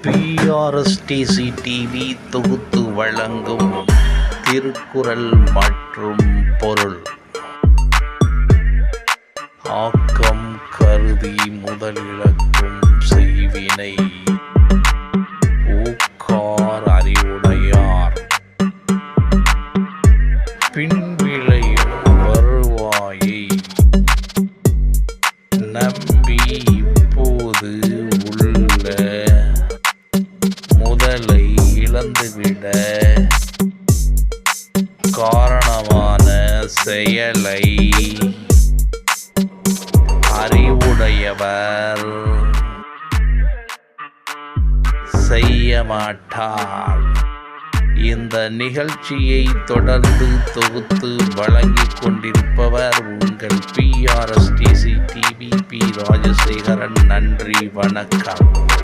பிஆர்எஸ்டிசி TV தொகுத்து வழங்கும் திருக்குறள் மற்றும் பொருள். ஆக்கம் கருதி முதலிழக்கும் செய்வினை ஊக்கார் அறிவுடையார். பின்விளையும் வருவாயை நம்பி இப்போது உள்ள முதலை இழந்துவிட காரணமான செயலை அறிவுடையவர் செய்ய மாட்டார். இந்த நிகழ்ச்சியை தொடர்ந்து தொகுத்து வழங்கிக் கொண்டிருப்பவர் உங்கள் பிஆர்எஸ்டிசி டிவி பி. ராஜசேகரன். நன்றி, வணக்கம்.